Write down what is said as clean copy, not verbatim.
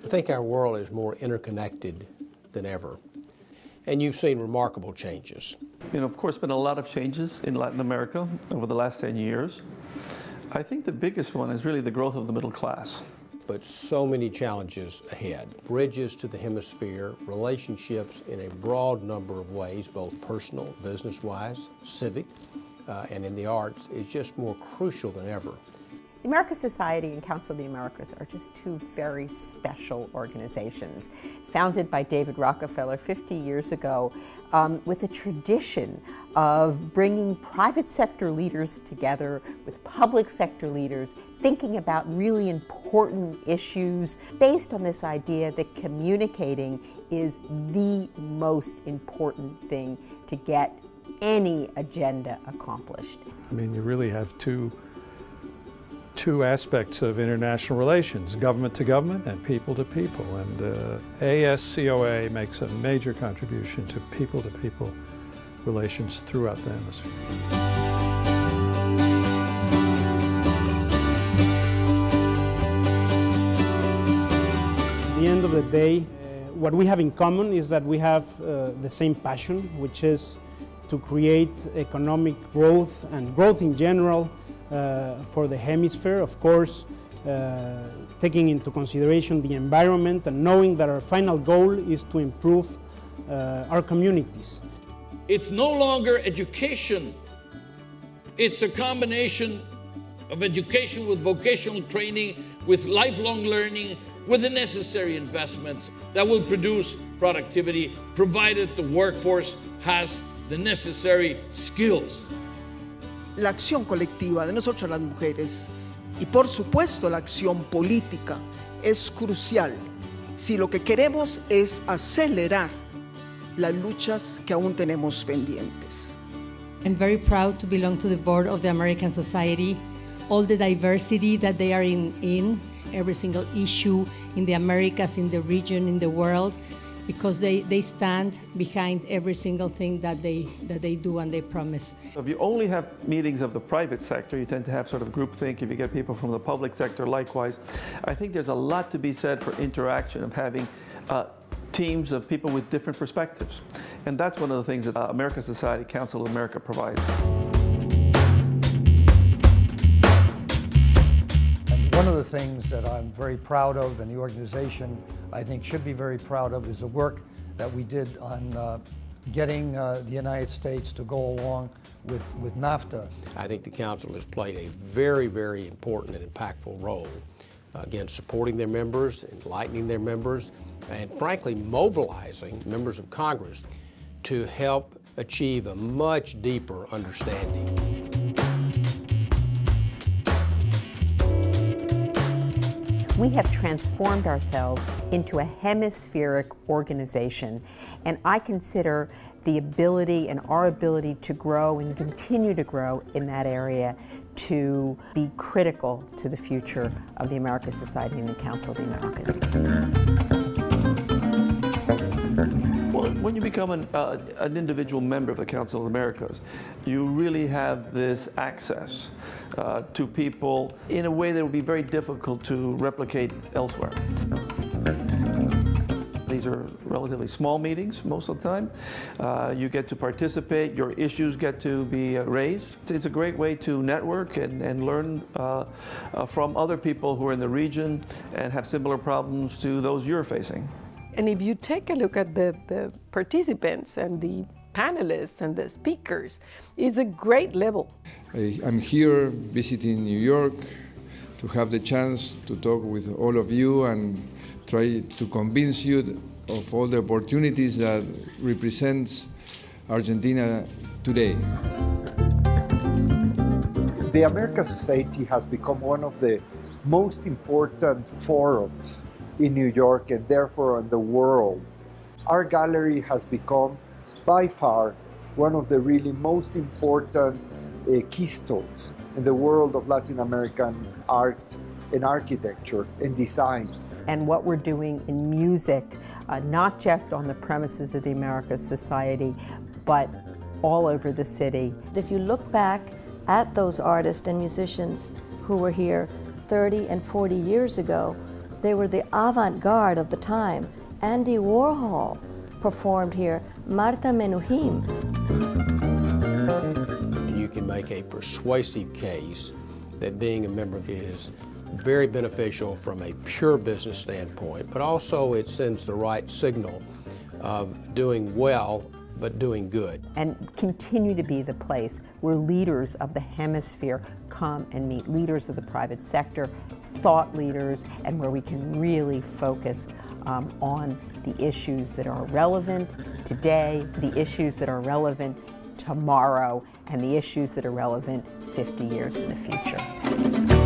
I think our world is more interconnected than ever. And you've seen remarkable changes. Of course, been a lot of changes in Latin America over the last 10 years. I think the biggest one is really the growth of the middle class. But so many challenges ahead. Bridges to the hemisphere, relationships in a broad number of ways, both personal, business-wise, civic, and in the arts, is just more crucial than ever. The America Society and Council of the Americas are just two very special organizations, founded by David Rockefeller 50 years ago, with a tradition of bringing private sector leaders together with public sector leaders, thinking about really important issues based on this idea that communicating is the most important thing to get any agenda accomplished. I mean, you really have two aspects of international relations, government to government and people to people. And ASCOA makes a major contribution to people relations throughout the hemisphere. At the end of the day, what we have in common is that we have the same passion, which is to create economic growth and growth in general for the hemisphere, of course, taking into consideration the environment and knowing that our final goal is to improve our communities. It's no longer education. It's a combination of education with vocational training, with lifelong learning, with the necessary investments that will produce productivity, provided the workforce has the necessary skills. La acción colectiva de nosotras las mujeres y por supuesto la acción política es crucial si lo que queremos es acelerar las luchas que aún tenemos pendientes. I'm very proud to belong to the board of the American Society. All the diversity that they are in every single issue in the Americas, in the region, in the world, because they stand behind every single thing that they do and they promise. If you only have meetings of the private sector, you tend to have sort of groupthink. If you get people from the public sector, likewise. I think there's a lot to be said for interaction, of having teams of people with different perspectives. And that's one of the things that American Society, Council of America provides. And one of the things that I'm very proud of, and the organization I think should be very proud of, is the work that we did on getting the United States to go along with NAFTA. I think the Council has played a very, very important and impactful role, again, supporting their members, enlightening their members, and frankly, mobilizing members of Congress to help achieve a much deeper understanding. We have transformed ourselves into a hemispheric organization, and I consider the ability and our ability to grow and continue to grow in that area to be critical to the future of the American Society and the Council of the Americas. Well, when you become an individual member of the Council of the Americas, you really have this access to people in a way that would be very difficult to replicate elsewhere. These are relatively small meetings most of the time. You get to participate, your issues get to be raised. It's a great way to network and learn from other people who are in the region and have similar problems to those you're facing. And if you take a look at the participants and the panelists and the speakers, it's a great level. I'm here visiting New York to have the chance to talk with all of you and try to convince you of all the opportunities that represents Argentina today. The American Society has become one of the most important forums in New York and therefore in the world. Our gallery has become by far one of the really most important keystones in the world of Latin American art and architecture and design. And what we're doing in music, not just on the premises of the American Society, but all over the city. If you look back at those artists and musicians who were here 30 and 40 years ago, They were the avant-garde of the time. Andy Warhol performed here, Marta Menuhin. You can make a persuasive case that being a member is very beneficial from a pure business standpoint, but also it sends the right signal of doing well, but doing good. And continue to be the place where leaders of the hemisphere come and meet, leaders of the private sector, thought leaders, and where we can really focus on the issues that are relevant today, the issues that are relevant tomorrow, and the issues that are relevant 50 years in the future.